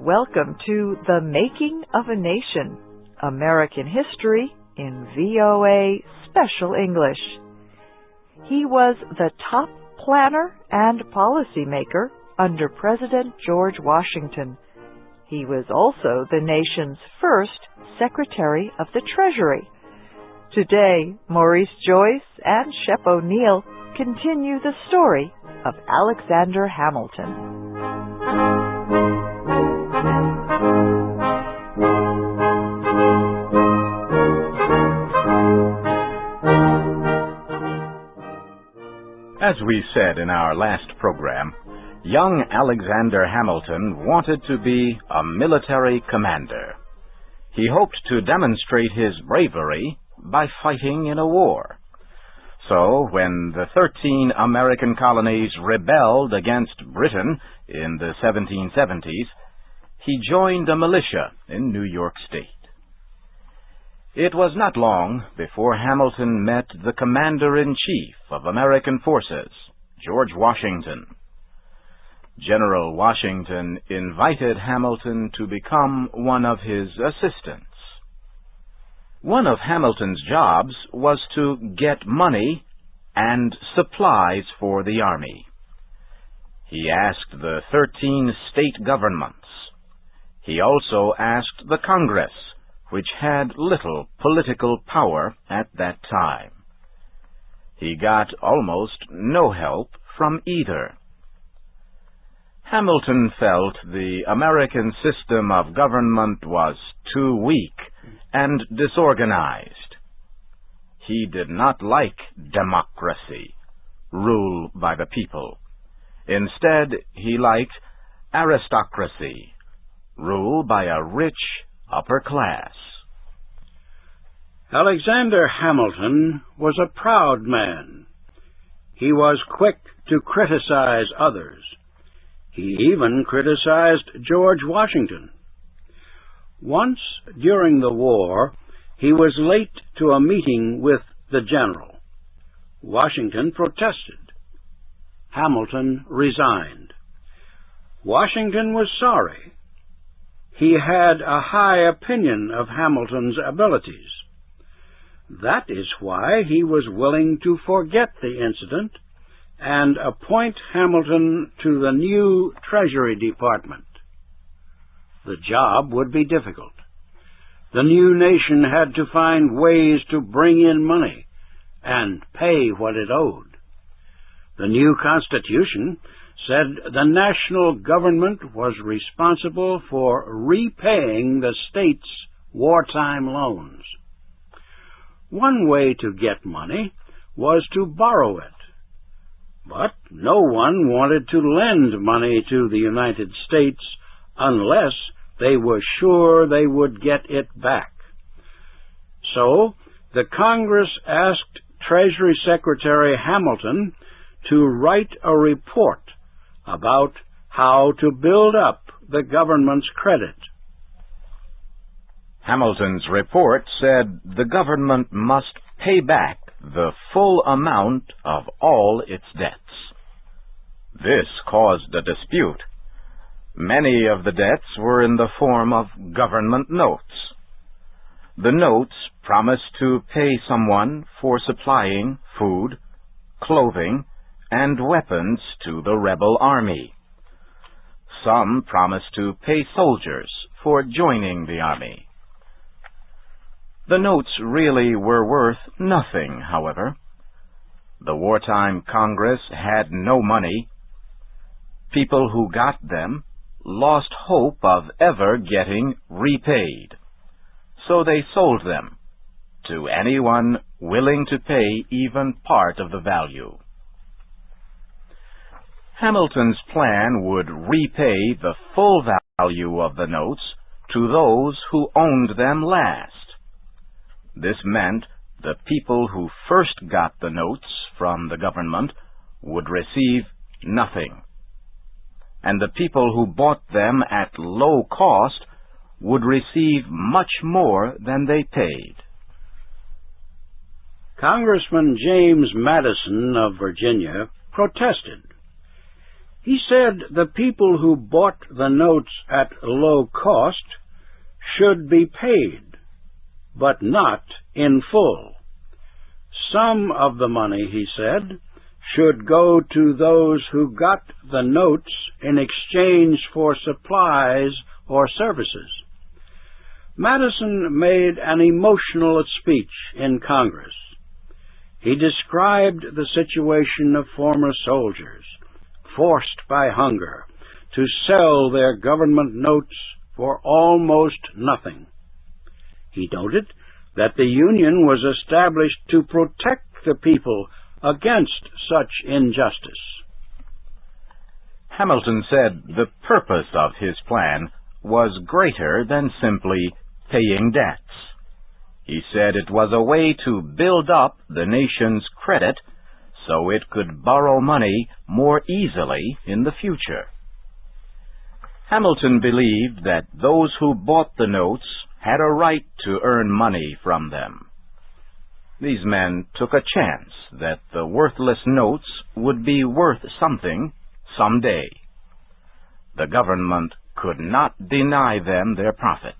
welcome to The Making of a Nation, American History in VOA Special English. He was the top planner and policymaker under President George Washington. He was also the nation's first Secretary of the Treasury. Today, Maurice, Joyce, and Shep O'Neill continue the story of Alexander Hamilton. As we said in our last program, young Alexander Hamilton wanted to be a military commander. He hoped to demonstrate his bravery by fighting in a war. So, when the 13 American colonies rebelled against Britain in the 1770s, he joined a militia in New York State. It was not long before Hamilton met the Commander-in-Chief of American forces, George Washington. General Washington invited Hamilton to become one of his assistants. One of Hamilton's jobs was to get money and supplies for the army. He asked the 13 state governments. He also asked the Congress, which had little political power at that time. He got almost no help from either. Hamilton felt the American system of government was too weak and disorganized. He did not like democracy, rule by the people. Instead, he liked aristocracy, rule by a rich upper class. Alexander Hamilton was a proud man. He was quick to criticize others. He even criticized George Washington. Once, during the war, he was late to a meeting with the general. Washington protested. Hamilton resigned. Washington was sorry. He had a high opinion of Hamilton's abilities. That is why he was willing to forget the incident and appoint Hamilton to the new Treasury Department. The job would be difficult. The new nation had to find ways to bring in money and pay what it owed. The new Constitution said the national government was responsible for repaying the state's wartime loans. One way to get money was to borrow it. But no one wanted to lend money to the United States unless they were sure they would get it back. So, the Congress asked Treasury Secretary Hamilton to write a report about how to build up the government's credit. Hamilton's report said the government must pay back the full amount of all its debts. This caused a dispute. Many of the debts were in the form of government notes. The notes promised to pay someone for supplying food, clothing, and weapons to the rebel army. Some promised to pay soldiers for joining the army. The notes really were worth nothing, however. The wartime Congress had no money. People who got them lost hope of ever getting repaid, so they sold them to anyone willing to pay even part of the value. Hamilton's plan would repay the full value of the notes to those who owned them last. This meant the people who first got the notes from the government would receive nothing, and the people who bought them at low cost would receive much more than they paid. Congressman James Madison of Virginia protested. He said the people who bought the notes at low cost should be paid, but not in full. Some of the money, he said, should go to those who got the notes in exchange for supplies or services. Madison made an emotional speech in Congress. He described the situation of former soldiers, forced by hunger to sell their government notes for almost nothing. He noted that the Union was established to protect the people against such injustice. Hamilton said the purpose of his plan was greater than simply paying debts. He said it was a way to build up the nation's credit so it could borrow money more easily in the future. Hamilton believed that those who bought the notes had a right to earn money from them. These men took a chance that the worthless notes would be worth something someday. The government could not deny them their profits.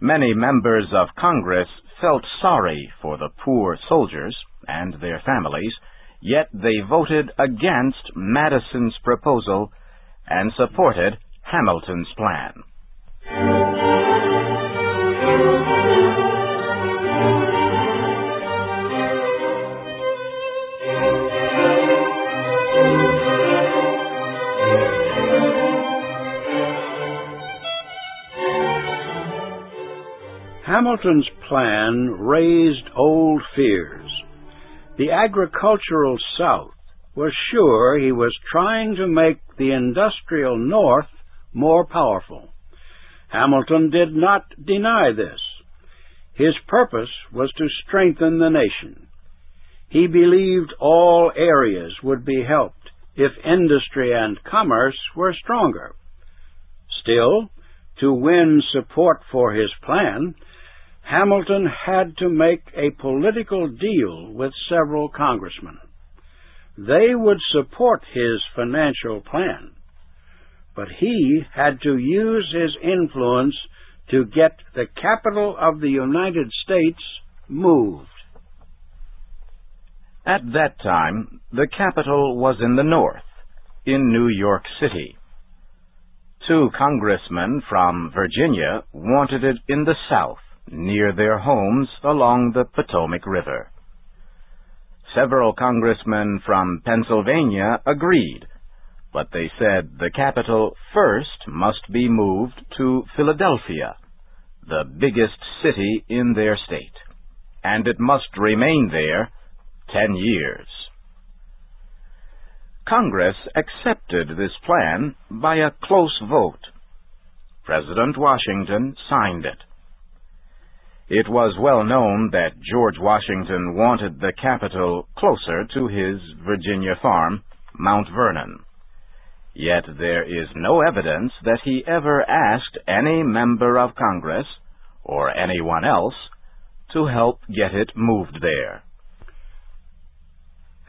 Many members of Congress felt sorry for the poor soldiers and their families, yet they voted against Madison's proposal and supported Hamilton's plan. Hamilton's plan raised old fears. The agricultural South was sure he was trying to make the industrial North more powerful. Hamilton did not deny this. His purpose was to strengthen the nation. He believed all areas would be helped if industry and commerce were stronger. Still, to win support for his plan, Hamilton had to make a political deal with several congressmen. They would support his financial plan, but he had to use his influence to get the capital of the United States moved. At that time, the capital was in the north, in New York City. 2 congressmen from Virginia wanted it in the south, near their homes along the Potomac River. Several congressmen from Pennsylvania agreed, but they said the capital first must be moved to Philadelphia, the biggest city in their state, and it must remain there 10 years. Congress accepted this plan by a close vote. President Washington signed it. It was well known that George Washington wanted the capital closer to his Virginia farm, Mount Vernon. Yet there is no evidence that he ever asked any member of Congress, or anyone else, to help get it moved there.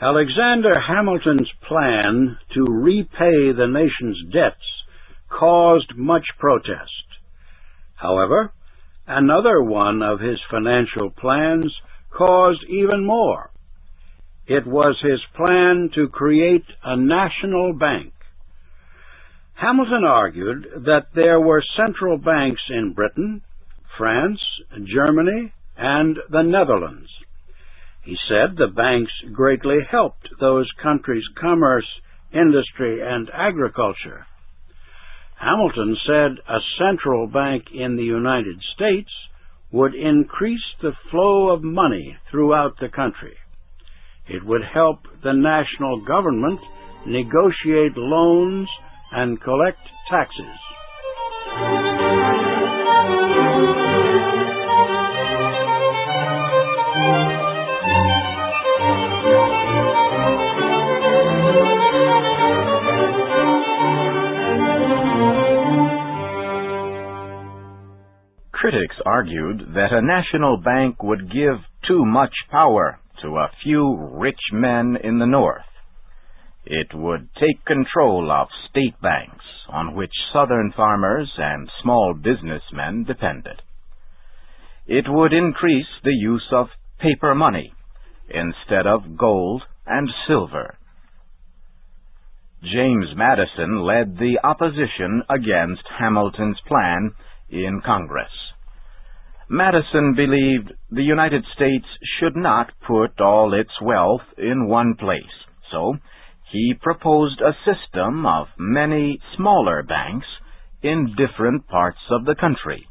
Alexander Hamilton's plan to repay the nation's debts caused much protest. However, another one of his financial plans caused even more. It was his plan to create a national bank. Hamilton argued that there were central banks in Britain, France, Germany, and the Netherlands. He said the banks greatly helped those countries' commerce, industry, and agriculture. Hamilton said a central bank in the United States would increase the flow of money throughout the country. It would help the national government negotiate loans and collect taxes. Critics argued that a national bank would give too much power to a few rich men in the North. It would take control of state banks on which Southern farmers and small businessmen depended. It would increase the use of paper money instead of gold and silver. James Madison led the opposition against Hamilton's plan in Congress. Madison believed the United States should not put all its wealth in one place, so he proposed a system of many smaller banks in different parts of the country.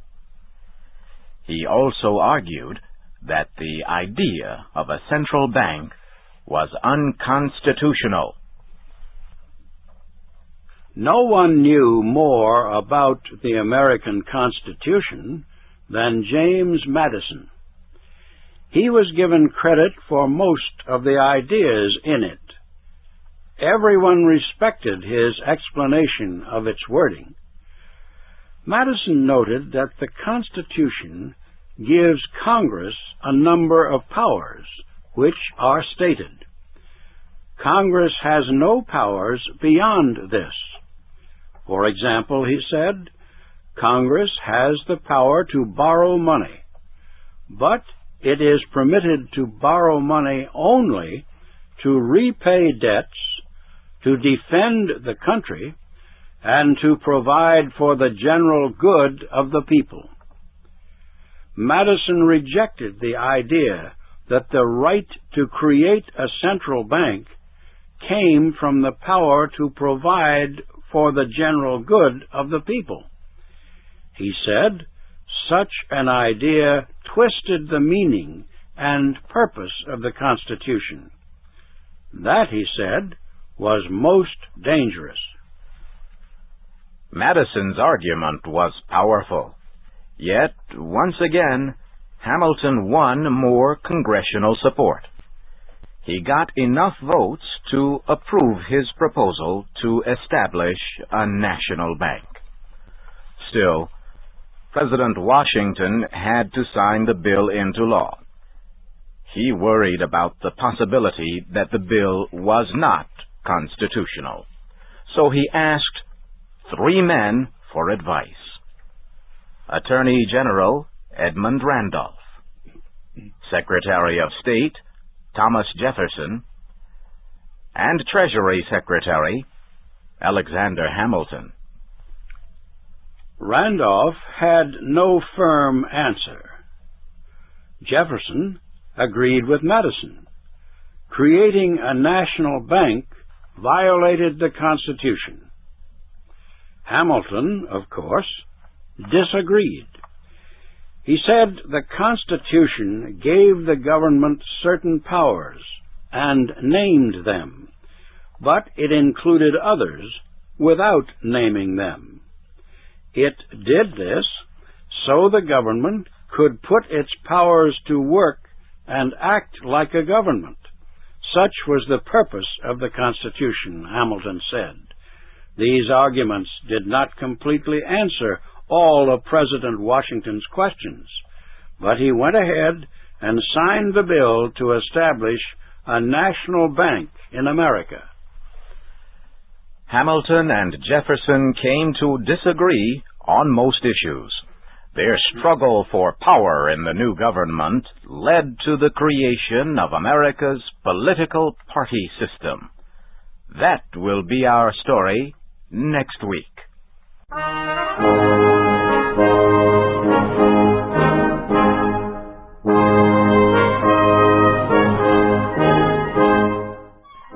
He also argued that the idea of a central bank was unconstitutional. No one knew more about the American Constitution than James Madison. He was given credit for most of the ideas in it. Everyone respected his explanation of its wording. Madison noted that the Constitution gives Congress a number of powers, which are stated. Congress has no powers beyond this. For example, he said, Congress has the power to borrow money, but it is permitted to borrow money only to repay debts, to defend the country, and to provide for the general good of the people. Madison rejected the idea that the right to create a central bank came from the power to provide for the general good of the people. He said, such an idea twisted the meaning and purpose of the Constitution. That, he said, was most dangerous. Madison's argument was powerful. Yet, once again, Hamilton won more congressional support. He got enough votes to approve his proposal to establish a national bank. Still, President Washington had to sign the bill into law. He worried about the possibility that the bill was not constitutional, so he asked 3 men for advice: Attorney General Edmund Randolph, Secretary of State Thomas Jefferson, and Treasury Secretary Alexander Hamilton. Randolph had no firm answer. Jefferson agreed with Madison. Creating a national bank violated the Constitution. Hamilton, of course, disagreed. He said the Constitution gave the government certain powers and named them, but it included others without naming them. It did this so the government could put its powers to work and act like a government. Such was the purpose of the Constitution, Hamilton said. These arguments did not completely answer all of President Washington's questions, but he went ahead and signed the bill to establish a national bank in America. Hamilton and Jefferson came to disagree on most issues. Their struggle for power in the new government led to the creation of America's political party system. That will be our story next week.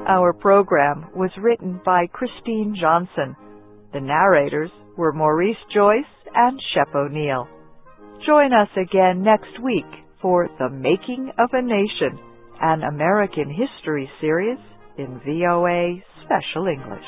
Our program was written by Christine Johnson. The narrators were Maurice, Joyce, and Shep O'Neill. Join us again next week for The Making of a Nation, an American history series in VOA Special English.